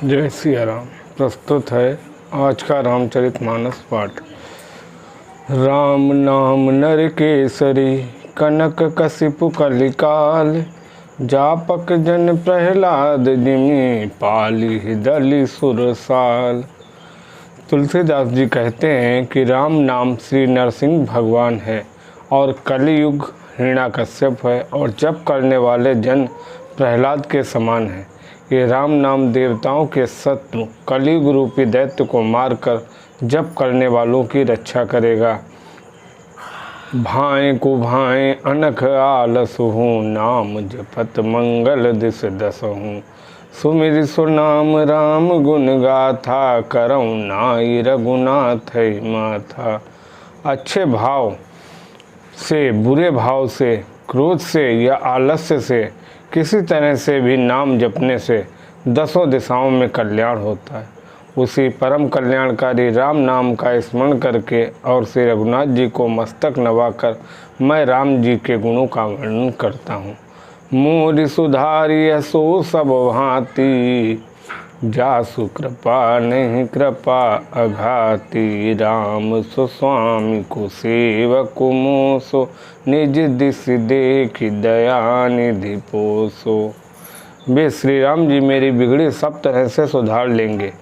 जय सिया राम। प्रस्तुत है आज का रामचरितमानस पाठ। राम नाम नर केसरी, कनक कसिपु कलिकाल। जापक जन प्रहलाद जिमि, पाली दलि सुरसाल। तुलसीदास जी कहते हैं कि राम नाम श्री नरसिंह भगवान है और कलियुग हिरण्याकश्यप है और जप करने वाले जन प्रहलाद के समान है। ये राम नाम देवताओं के शत्रु कलियुग रूपी दैत्य को मारकर जप करने वालों की रक्षा करेगा। भाएं को भाएं अनख आलस हूँ, नाम जपत मंगल दिस दस हूँ। सुमिर सुनाम राम गुण गाथा, करऊँ नाई रघुनाथ माथा। अच्छे भाव से, बुरे भाव से, क्रोध से या आलस्य से, किसी तरह से भी नाम जपने से दसों दिशाओं में कल्याण होता है। उसी परम कल्याणकारी राम नाम का स्मरण करके और श्री रघुनाथ जी को मस्तक नवाकर मैं राम जी के गुणों का वर्णन करता हूँ। मोरि सुधारिय सो सब भांति, जासु कृपा नहीं कृपा अघाती। राम सुस्वामी को सेवक मोसो, निज दिस देखि दया निधि पोसो। वे श्री राम जी मेरी बिगड़ी सब तरह से सुधार लेंगे,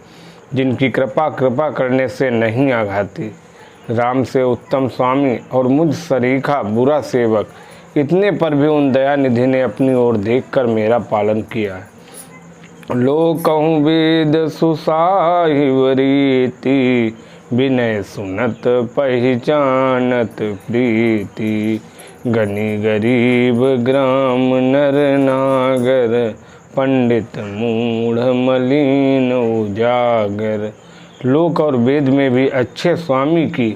जिनकी कृपा करने से नहीं आघाती। राम से उत्तम स्वामी और मुझ सरीखा बुरा सेवक, इतने पर भी उन दया निधि ने अपनी ओर देखकर मेरा पालन किया है। लोक कहूँ वेद सुसाहिब रीति, विनय सुनत पहचानत प्रीति। गनी गरीब ग्राम नर नागर, पंडित मूढ़ मलिन उजागर। लोक और वेद में भी अच्छे स्वामी की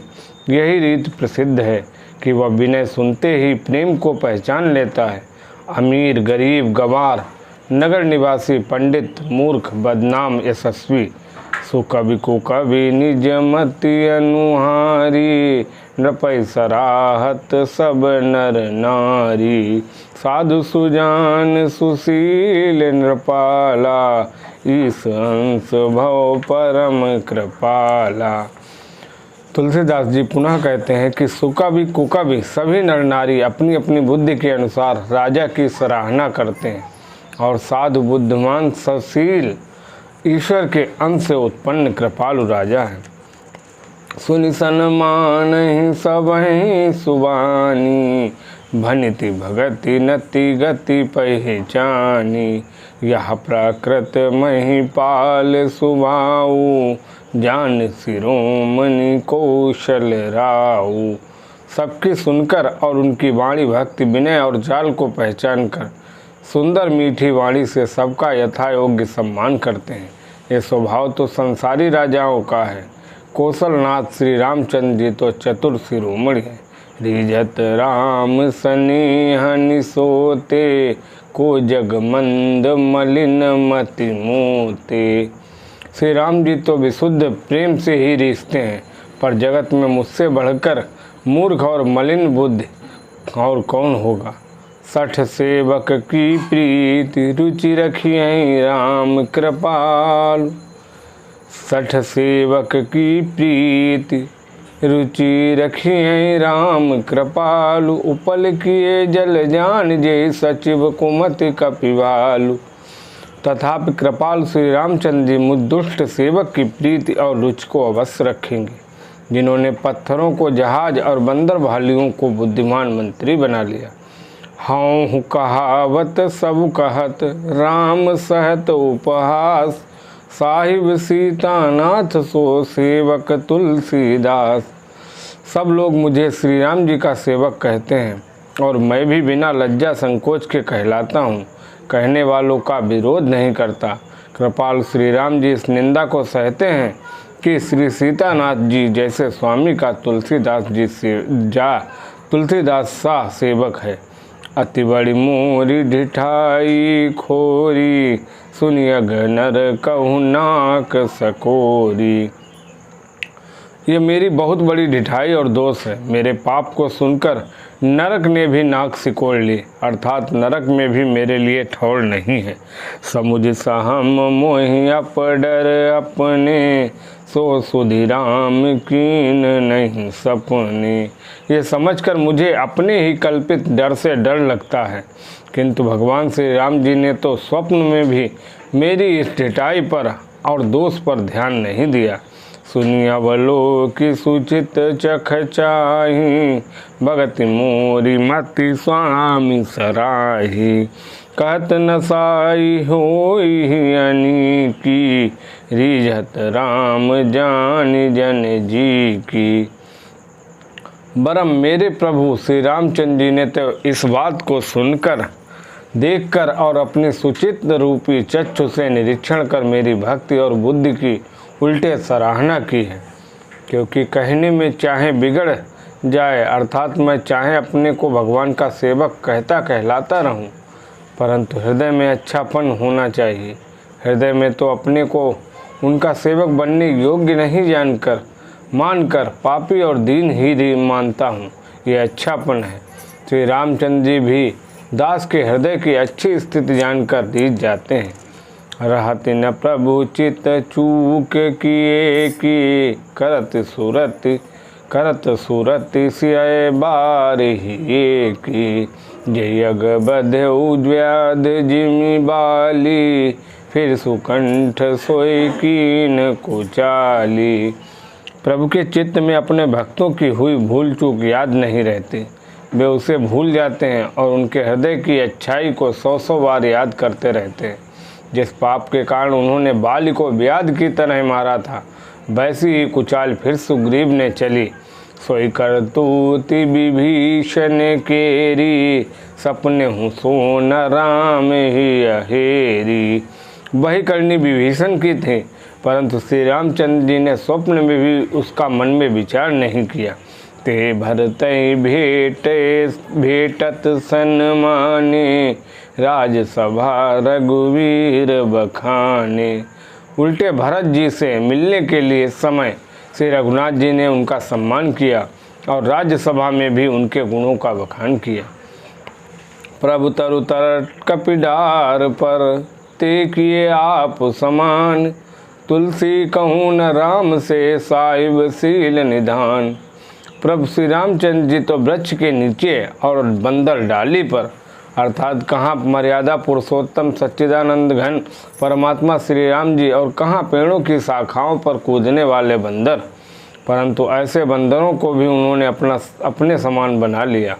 यही रीत प्रसिद्ध है कि वह विनय सुनते ही प्रेम को पहचान लेता है। अमीर गरीब गंवार, नगर निवासी, पंडित मूर्ख, बदनाम यशस्वी, सुकवि कुकवि निज मति अनुहारी। नृपै सराहत सब नर नारी, साधु सुजान सुशील नृपाला। ईस अंश भव परम कृपाला। तुलसीदास जी पुनः कहते हैं कि सुकवि कुकवि सभी नर नारी अपनी अपनी बुद्धि के अनुसार राजा की सराहना करते हैं और साधु बुद्धिमान सुशील ईश्वर के अंश से उत्पन्न कृपालु राजा है। सुनि सन्मान सबहि सुबानी, भनिति भगति नति गति पहचानी। यह प्राकृत महिपाल सुभाऊ, जान शिरोमणि कौशल राऊ। सबकी सुनकर और उनकी वाणी भक्ति विनय और जाल को पहचान कर सुंदर मीठी वाणी से सबका यथा योग्य सम्मान करते हैं। ये स्वभाव तो संसारी राजाओं का है। कौशलनाथ श्री रामचंद्र जी तो चतुर शिरोमणि हैं। रिझत राम सनेह निसोते, को जग मंद मलिन मति मोते। श्री राम जी तो विशुद्ध प्रेम से ही रिश्ते हैं, पर जगत में मुझसे बढ़कर मूर्ख और मलिन बुद्धि और कौन होगा। सठ सेवक की प्रीति, रुचि रखिए राम कृपाल। सठ सेवक की प्रीति, रुचि रखिए राम कृपालु। उपल किए जल जान जे, सचिव कुमति कपिवालु। तथापि कृपाल श्री रामचंद्र जी मुझ दुष्ट सेवक की प्रीति और रुचि को अवश्य रखेंगे, जिन्होंने पत्थरों को जहाज और बंदर भालुओं को बुद्धिमान मंत्री बना लिया। हाँ कहावत सब कहत, राम सहत उपहास। साहिब सीतानाथ सो सेवक तुलसीदास। सब लोग मुझे श्री राम जी का सेवक कहते हैं और मैं भी बिना लज्जा संकोच के कहलाता हूँ। कहने वालों का विरोध नहीं करता। कृपाल श्री राम जी इस निंदा को सहते हैं कि श्री सीतानाथ जी जैसे स्वामी का तुलसीदास सा सेवक है। अति बड़ी मोरी ढिठाई खोरी, सुनिय नर कहु नाक सकोरी। ये मेरी बहुत बड़ी ढिठाई और दोष है। मेरे पाप को सुनकर नरक ने भी नाक सिकोड़ ली, अर्थात नरक में भी मेरे लिए ठौर नहीं है। समुझ सहम मोहि अपडर अपने, सो सुधि राम कीन नहीं सपने। ये समझकर मुझे अपने ही कल्पित डर से डर लगता है, किंतु भगवान श्री राम जी ने तो स्वप्न में भी मेरी इस ढिठाई पर और दोष पर ध्यान नहीं दिया। सुनिया बलो की सुचित चख चाही, भगति मोरी मति स्वामी सराही। कहत नसाई होई अनी की, रिझत राम जान जन जी की। बरम मेरे प्रभु श्री रामचंद्र जी ने तो इस बात को सुनकर, देखकर और अपने सुचित रूपी चक्षु से निरीक्षण कर मेरी भक्ति और बुद्धि की उल्टे सराहना की है। क्योंकि कहने में चाहे बिगड़ जाए, अर्थात मैं चाहे अपने को भगवान का सेवक कहलाता रहूं, परंतु हृदय में अच्छापन होना चाहिए। हृदय में तो अपने को उनका सेवक बनने योग्य नहीं मानकर पापी और दीन ही मानता हूँ। ये अच्छापन है। श्री रामचंद्र जी भी दास के हृदय की अच्छी स्थिति जानकर दीज जाते हैं। रहत न प्रभु चित चूक किए की, करत सूरत सिय बारही की। जयग बधेउ व्याध जिमि बाली, फिर सुकंठ सोई कीन कुचाली। प्रभु के चित्त में अपने भक्तों की हुई भूल चूक याद नहीं रहती। वे उसे भूल जाते हैं और उनके हृदय की अच्छाई को 100 बार याद करते रहते हैं। जिस पाप के कारण उन्होंने बाली को व्याध की तरह मारा था, वैसी ही कुचाल फिर सुग्रीव ने चली। सोई करतूति विभीषण केरी, सपने हूँ सोन राम ही अहेरी। वही करनी विभीषण की थी, परंतु श्री रामचंद्र जी ने स्वप्न में भी उसका मन में विचार नहीं किया। ते भरतई भेटत सन्माने, राजसभा रघुवीर बखाने। उल्टे भरत जी से मिलने के लिए समय श्री रघुनाथ जी ने उनका सम्मान किया और राज्यसभा में भी उनके गुणों का बखान किया। प्रभु तरु तर कपिडार पर, ते किए आप समान। तुलसी कहूँ न राम से, साहिब सील निधान। प्रभु श्री रामचंद्र जी तो वृक्ष के नीचे और बंदर डाली पर, अर्थात कहाँ मर्यादा पुरुषोत्तम सच्चिदानंद घन परमात्मा श्री राम जी और कहाँ पेड़ों की शाखाओं पर कूदने वाले बंदर, परंतु ऐसे बंदरों को भी उन्होंने अपने समान बना लिया।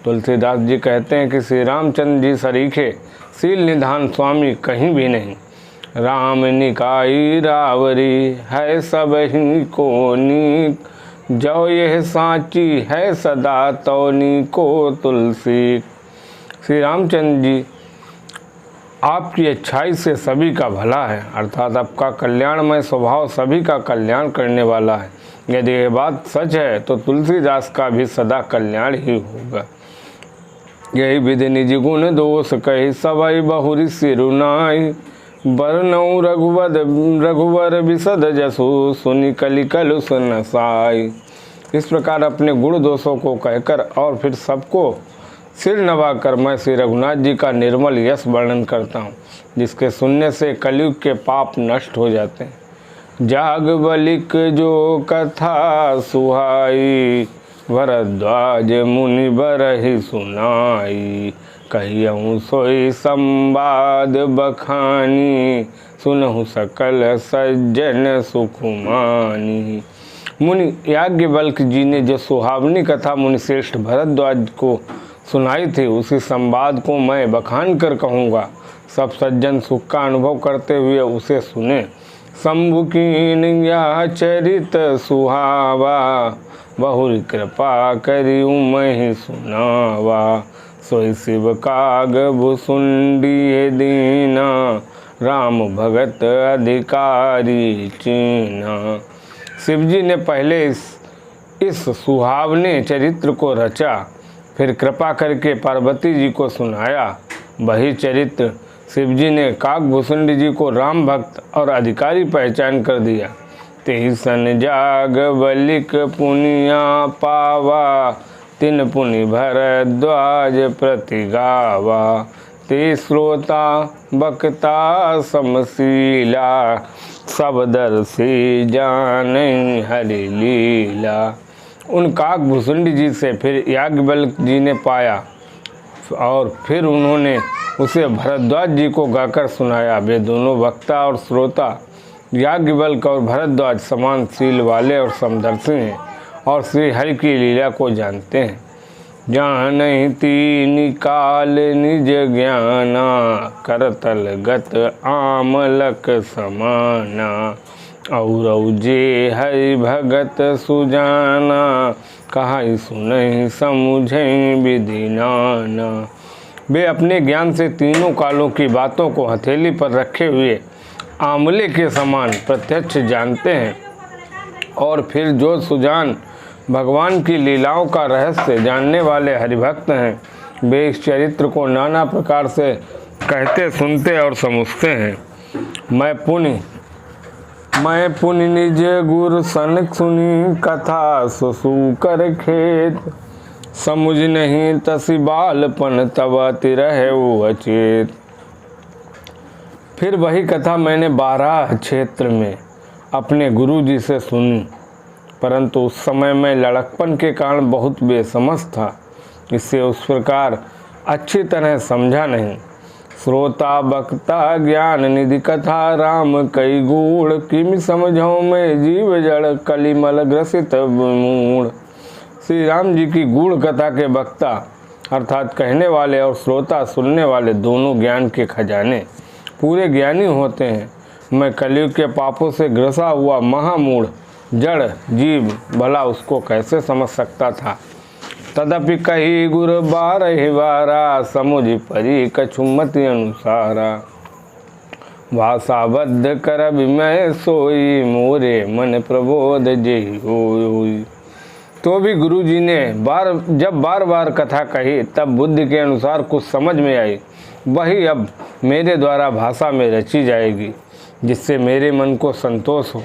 तुलसीदास जी कहते हैं कि श्री रामचंद्र जी सरीखे सील निधान स्वामी कहीं भी नहीं। राम निकाई रावरी, है सब ही को नीक। जो यह साची है सदा, तौनी को तुलसी। श्री रामचंद्र जी आपकी अच्छाई से सभी का भला है, अर्थात आपका कल्याणमय स्वभाव सभी का कल्याण करने वाला है। यदि यह बात सच है तो तुलसीदास का भी सदा कल्याण ही होगा। यही विधि निज गुण दोष कही, सबई बहुरी सिरुनाई। बरनऊ रघुवर विशद जसु, सुनि कलि कलु सुनसाई। इस प्रकार अपने गुण दोषों को कहकर और फिर सबको सिर नवाकर मैं श्री रघुनाथ जी का निर्मल यश वर्णन करता हूँ, जिसके सुनने से कलयुग के पाप नष्ट हो जाते हैं। जाग बलिक जो कथा सुहाई, भरद्वाज मुनि बरहि सुनाई। कहियहूँ सोई संवाद बखानी, सुनहु सकल सज्जन सुखमानी। मुनि याज्ञवल्क्य जी ने जो सुहावनी कथा मुनिश्रेष्ठ भरद्वाज को सुनाई थी, उसी संवाद को मैं बखान कर कहूँगा। सब सज्जन सुख का अनुभव करते हुए उसे सुने। शंभु कीन यह चरित सुहावा, बहुरी कृपा करी उमहि सुनावा। सोई शिव काग भुसुंडी दीना, राम भगत अधिकारी चीना। शिवजी ने पहले इस सुहावने चरित्र को रचा, फिर कृपा करके पार्वती जी को सुनाया। वही चरित्र शिवजी ने काकभूषुंडी जी को राम भक्त और अधिकारी पहचान कर दिया। तेहि सन जाग बलिक पुनिया पावा, तिन पुनि भरद्वाज प्रति गावा। ते श्रोता बक्ता समशीला, सब दर्शी जानई हरि लीला। उन काकभूषुंडी जी से फिर याज्ञवल्क जी ने पाया और फिर उन्होंने उसे भरद्वाज जी को गाकर सुनाया। वे दोनों वक्ता और श्रोता याज्ञवल्क और भरद्वाज समान शील वाले और समदर्शी हैं और श्री हरि की लीला को जानते हैं। जानहि तीन काल निज ज्ञाना, करतल गत आमलक समाना। और जे हरि भगत सुजाना, कहाई सुनहि समुझहि विधि नाना। वे अपने ज्ञान से तीनों कालों की बातों को हथेली पर रखे हुए आंवले के समान प्रत्यक्ष जानते हैं। और फिर जो सुजान भगवान की लीलाओं का रहस्य जानने वाले हरिभक्त हैं, वे इस चरित्र को नाना प्रकार से कहते सुनते और समझते हैं। मैं पुनि निज गुर सन सुनी, कथा सुसु कर खेत। समुझ नहीं तसी बालपन, तब तिरहु अचेत। फिर वही कथा मैंने 12 क्षेत्र में अपने गुरु जी से सुनी, परंतु उस समय मैं लड़कपन के कारण बहुत बेसमझ था, इससे उस प्रकार अच्छी तरह समझा नहीं। श्रोता बक्ता ज्ञान निधि कथा, राम कई गूढ़। किमि समझो में जीव जड़, कलिमल ग्रसित मूढ़। श्री राम जी की गूढ़ कथा के वक्ता अर्थात कहने वाले और श्रोता सुनने वाले दोनों ज्ञान के खजाने पूरे ज्ञानी होते हैं। मैं कलयुग के पापों से ग्रसा हुआ महामूढ़ जड़ जीव भला उसको कैसे समझ सकता था। तदपि कही गुर बारहि बारा, समुझ परी कछुमति अनुसारा। भाषाबद्ध कर मैं सोई, मोरे मन प्रबोध जेहि होई। तो भी गुरु जी ने जब बार बार कथा कही तब बुद्धि के अनुसार कुछ समझ में आई, वही अब मेरे द्वारा भाषा में रची जाएगी, जिससे मेरे मन को संतोष हो।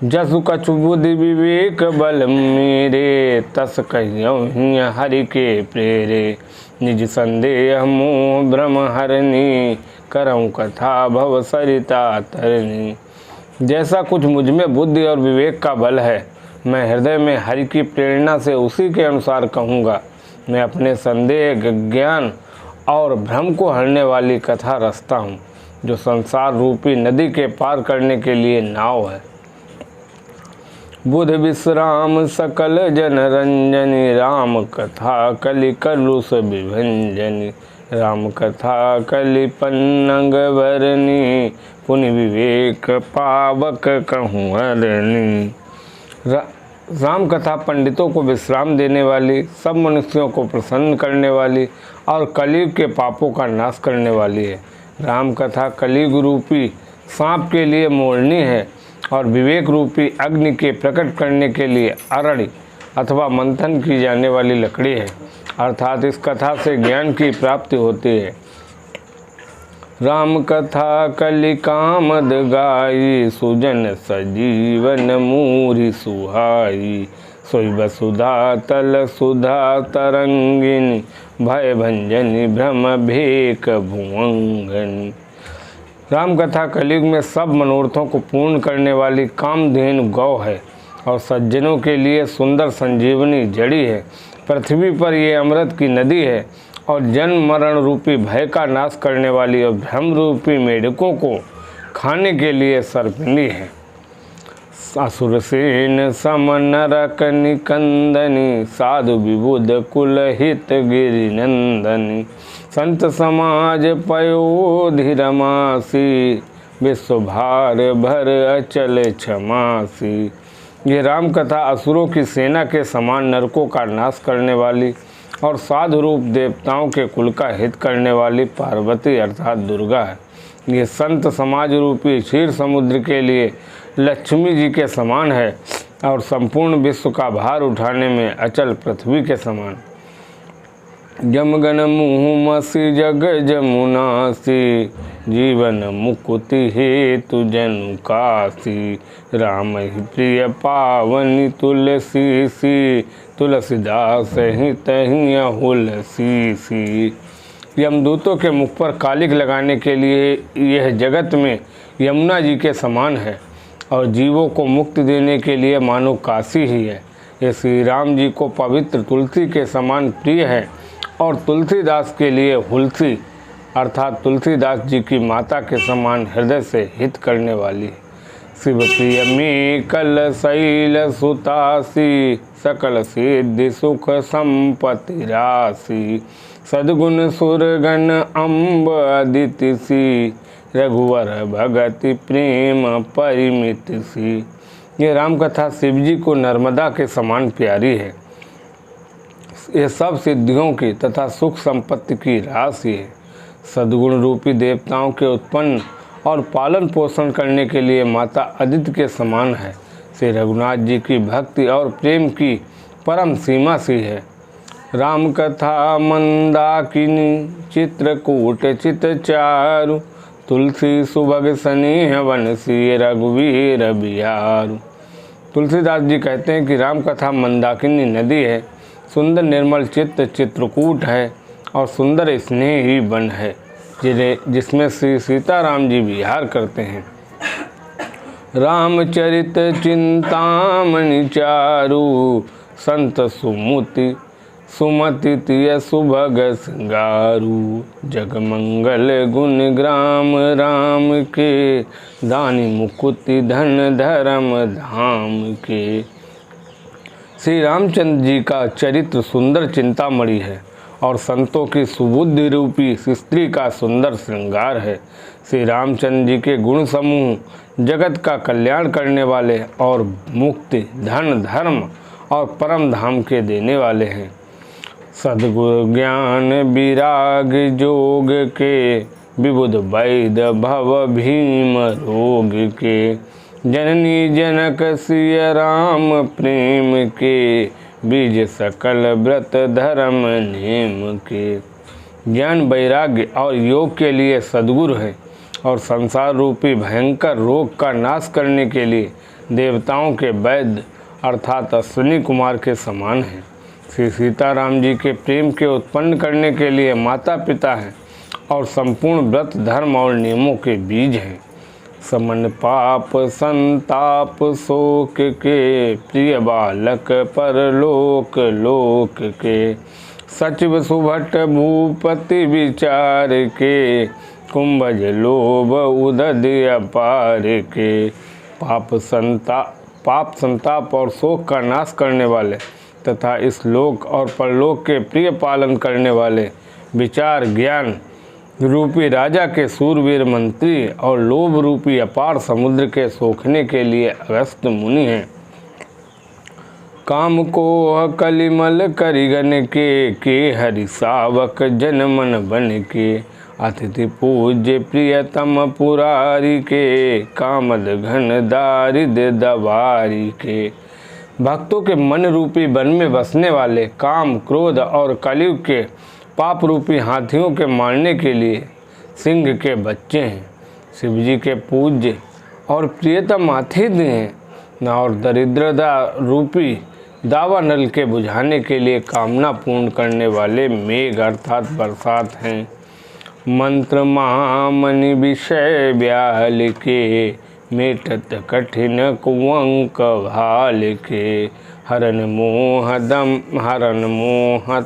जसु कछु बुद्धि विवेक बल मेरे, तस कहियौ हरि के प्रेरे। निज संदेह मोह भ्रम हरनी, करऊँ कथा भव सरिता तरनी। जैसा कुछ मुझ में बुद्धि और विवेक का बल है, मैं हृदय में हरि की प्रेरणा से उसी के अनुसार कहूँगा। मैं अपने संदेह ज्ञान और भ्रम को हरने वाली कथा रचता हूँ, जो संसार रूपी नदी के पार करने के लिए नाव है। बुध विश्राम सकल जन रंजनी, राम कथा कलि कलुष विभंजनी। राम कथा कलि पन्नग वरनी, पुनि विवेक पावक कहूँ हरनी। राम कथा पंडितों को विश्राम देने वाली, सब मनुष्यों को प्रसन्न करने वाली और कलयुग के पापों का नाश करने वाली है। राम कथा कलयुग रूपी सांप के लिए मोरनी है और विवेक रूपी अग्नि के प्रकट करने के लिए अरणी अथवा मंथन की जाने वाली लकड़ी है। अर्थात इस कथा से ज्ञान की प्राप्ति होती है। राम कथा कलि कामद गाई, सुजन सजीवन मूरी सुहाई। सोई वसुधा तल सुधा तरंगिनी, भय भंजनी भ्रम भेक भुवंगनी। राम कथा कलयुग में सब मनोरथों को पूर्ण करने वाली कामधेनु गौ है और सज्जनों के लिए सुंदर संजीवनी जड़ी है। पृथ्वी पर ये अमृत की नदी है और जन्म मरण रूपी भय का नाश करने वाली और भ्रम रूपी मेढकों को खाने के लिए सर्पिणी है। असुरसेन सम नरक निकंदनी, साधु विबुध कुल हित गिरिनंदनी। संत समाज पयोधिरमासी, विश्व भार भर अचल क्षमासी। ये राम कथा असुरों की सेना के समान नरकों का नाश करने वाली और साधु रूप देवताओं के कुल का हित करने वाली पार्वती अर्थात दुर्गा है। ये संत समाज रूपी क्षीर समुद्र के लिए लक्ष्मी जी के समान है और संपूर्ण विश्व का भार उठाने में अचल पृथ्वी के समान। जमगन मुँह मसी जग जमुनासी, जीवन मुकुति हेतु जनु कासी। राम ही प्रिय पावनी तुलसी सी, तुलसीदास ही तही हुलसी सी। यमदूतों के मुख पर कालिक लगाने के लिए यह जगत में यमुना जी के समान है और जीवों को मुक्ति देने के लिए मानो काशी ही है। ये श्री राम जी को पवित्र तुलसी के समान प्रिय है और तुलसीदास के लिए हुलसी अर्थात तुलसीदास जी की माता के समान हृदय से हित करने वाली। शिव प्रिय में कल शैल सुतासी, सकल सिद्धि सुख संपत्ति राशि। सद्गुण सुरगन अम्ब अदिति सी, रघुवर भगति प्रेम परिमित सी। ये राम कथा शिव जी को नर्मदा के समान प्यारी है। ये सब सिद्धियों की तथा सुख संपत्ति की राशि है। सद्गुण रूपी देवताओं के उत्पन्न और पालन पोषण करने के लिए माता अदिति के समान है। श्री रघुनाथ जी की भक्ति और प्रेम की परम सीमा सी है। राम कथा मंदाकिनी, चित्रकूट चित चारु। तुलसी सुभग स्नेह वनसी, रघुवीर बिहारु। तुलसीदास जी कहते हैं कि राम कथा मंदाकिनी नदी है, सुंदर निर्मल चित्त चित्रकूट है और सुंदर स्नेह ही वन है जिसमें श्री सीताराम जी विहार करते हैं। रामचरित चिंतामणि चारु, संत सुमति तिय सुभग सिंगारू। जगमंगल गुण ग्राम राम के, दानी मुकुति धन धर्म धाम के। श्री रामचंद्र जी का चरित्र सुंदर चिंतामणि है और संतों की सुबुद्धि रूपी स्त्री का सुंदर श्रृंगार है। श्री रामचंद्र जी के गुण समूह जगत का कल्याण करने वाले और मुक्ति धन धर्म और परम धाम के देने वाले हैं। सद्गुरु ज्ञान विराग जोग के, विबुध वैद्य भव भीम रोग के। जननी जनक सिय राम प्रेम के, बीज सकल व्रत धर्म नेम के। ज्ञान वैराग्य और योग के लिए सद्गुरु है और संसार रूपी भयंकर रोग का नाश करने के लिए देवताओं के वैद्य अर्थात अश्विनी कुमार के समान हैं। श्री सीताराम जी के प्रेम के उत्पन्न करने के लिए माता पिता हैं और संपूर्ण व्रत धर्म और नियमों के बीज हैं। समन पाप संताप शोक के, प्रिय बालक परलोक लोक के। सचिव सुभट भूपति विचार के, कुंभज लोभ उदध अपार के। पाप संताप और शोक का नाश करने वाले तथा इस लोक और परलोक के प्रिय पालन करने वाले, विचार ज्ञान रूपी राजा के सूरवीर मंत्री और लोभ रूपी अपार समुद्र के सोखने के लिए अगस्त मुनि हैं। काम को कलिमल करिगन के हरि सावक जन मन बन के। अतिथि पूज्य प्रियतम पुरारी के, कामद घन दारिद दवारी के। भक्तों के मन रूपी वन में बसने वाले काम क्रोध और कलयुग के पाप रूपी हाथियों के मारने के लिए सिंह के बच्चे हैं। शिव जी के पूज्य और प्रियतम हाथी हैं और दरिद्रता रूपी दावा नल के बुझाने के लिए कामना पूर्ण करने वाले मेघ अर्थात बरसात हैं। मंत्र महामणि विषय ब्याल के, मेटत कठिन कुंवक भाल के। हरन मोह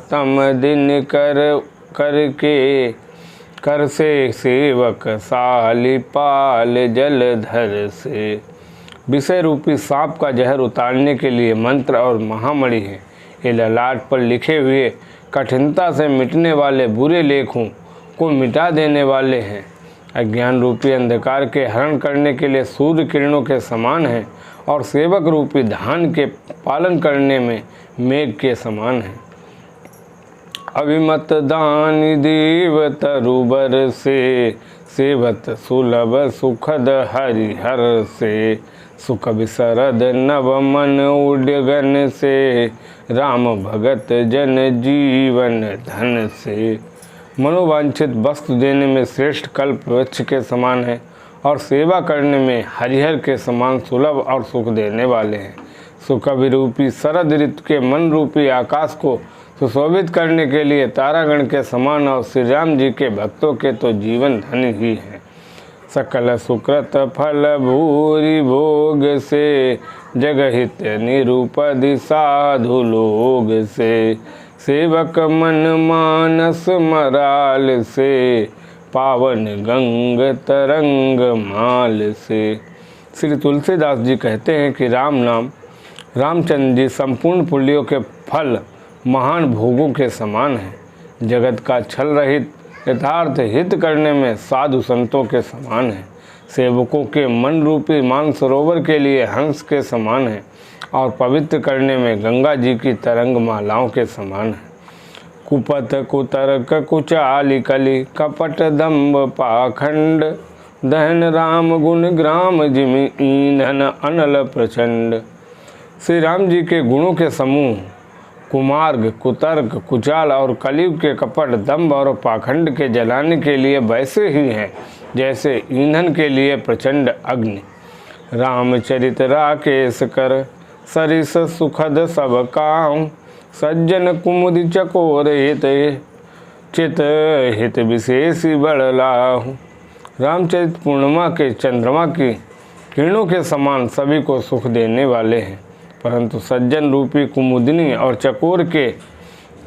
तम दिन करके, कर से सेवक साली पाल जलधर से। विषय रूपी सांप का जहर उतारने के लिए मंत्र और महामणि है। ये ललाट पर लिखे हुए कठिनता से मिटने वाले बुरे लेखों को मिटा देने वाले हैं। अज्ञान रूपी अंधकार के हरण करने के लिए सूर्य किरणों के समान है और सेवक रूपी धान के पालन करने में मेघ के समान है। अभिमत दानी देव तरुबर से, सेवत सुलभ सुखद हरिहर से, सुख विसरद नव मन उडगन से, राम भगत जन जीवन धन से। मनोवांछित वस्तु देने में श्रेष्ठ कल्प वृक्ष के समान है और सेवा करने में हरिहर के समान सुलभ और सुख देने वाले हैं। सुख विरूपी शरद ऋतु के मन रूपी आकाश को सुशोभित करने के लिए तारागण के समान और श्री राम जी के भक्तों के तो जीवन धन ही है। सकल सुकृत फल भूरि भोग से, जगहित निरूपधि साधु लोग से, सेवक मन मानस मराल से, पावन गंग तरंग माल से। श्री तुलसीदास जी कहते हैं कि राम नाम रामचंद्र जी संपूर्ण पुण्यों के फल महान भोगों के समान है। जगत का छल रहित यथार्थ हित करने में साधु संतों के समान है। सेवकों के मन रूपी मानसरोवर के लिए हंस के समान है और पवित्र करने में गंगा जी की तरंग मालाओं के समान है। कुपथ कुतर्क कुचाली कली, कपट दम्भ पाखंड, दहन राम गुण ग्राम जिमि ईंधन अनल प्रचंड। श्री राम जी के गुणों के समूह कुमार्ग, कुतर्क, कुचाल और कलयुग के कपट, दम्भ और पाखंड के जलाने के लिए वैसे ही हैं जैसे ईंधन के लिए प्रचंड अग्नि। रामचरित राकेश कर, सरिस सुखद सब काम, सज्जन कुमुदि चकोर हित, चित हित विशेष बड़ लाहु। रामचरित पूर्णिमा के चंद्रमा की किरणों के समान सभी को सुख देने वाले हैं, परंतु सज्जन रूपी कुमुदिनी और चकोर के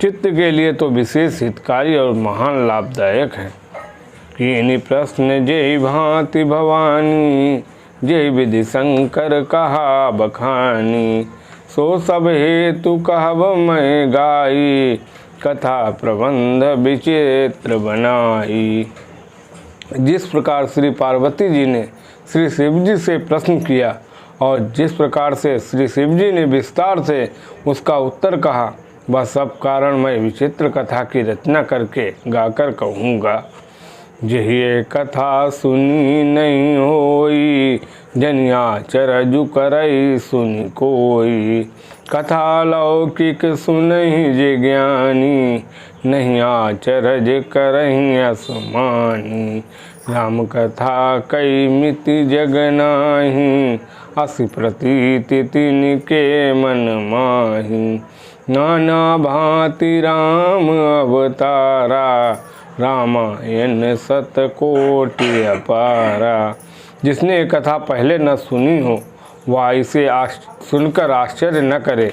चित्त के लिए तो विशेष हितकारी और महान लाभदायक है। कि इन्हीं प्रश्न जय भांति भवानी, जय विधि शंकर कहा बखानी, सो सब हेतु कहब मैं गाई, कथा प्रबंध विचित्र बनाई। जिस प्रकार श्री पार्वती जी ने श्री शिव जी से प्रश्न किया और जिस प्रकार से श्री शिव जी ने विस्तार से उसका उत्तर कहा, वह सब कारण मैं विचित्र कथा की रचना करके गाकर कहूँगा। यही कथा सुनी नहीं होई, जनिया चरजु करई सुनी कोई, कथा लौकिक सुनहि जे ज्ञानी, नहीं आचरज करही असमानी। राम कथा कई मिति जग नाही, असि प्रतीति तिनके मन माही। नाना भांति राम अवतारा, रामायण सतकोटि अपारा। जिसने ये कथा पहले न सुनी हो वह इसे सुनकर आश्चर्य न करे।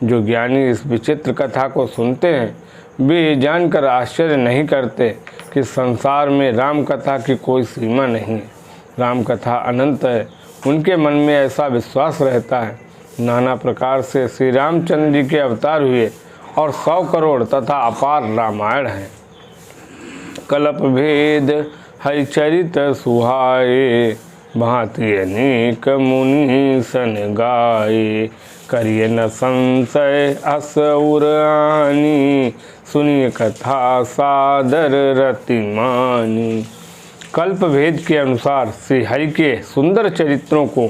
जो ज्ञानी इस विचित्र कथा को सुनते हैं वे जानकर आश्चर्य नहीं करते कि संसार में राम कथा की कोई सीमा नहीं है। राम कथा अनंत है, उनके मन में ऐसा विश्वास रहता है। नाना प्रकार से श्री रामचंद्र जी के अवतार हुए और 100 करोड़ तथा अपार रामायण है। कल्प भेद हरिचरित सुहाए, भांति अनेक मुनि सन गाए। करिए न संशय अस उर आनी, सुनिए कथा सादर रति मानी। कल्प भेद के अनुसार श्री हरि के सुंदर चरित्रों को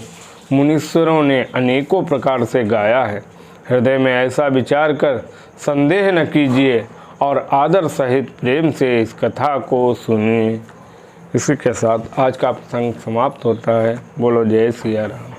मुनीश्वरों ने अनेकों प्रकार से गाया है। हृदय में ऐसा विचार कर संदेह न कीजिए और आदर सहित प्रेम से इस कथा को सुनिए। इसी के साथ आज का प्रसंग समाप्त होता है। बोलो जय सिया राम।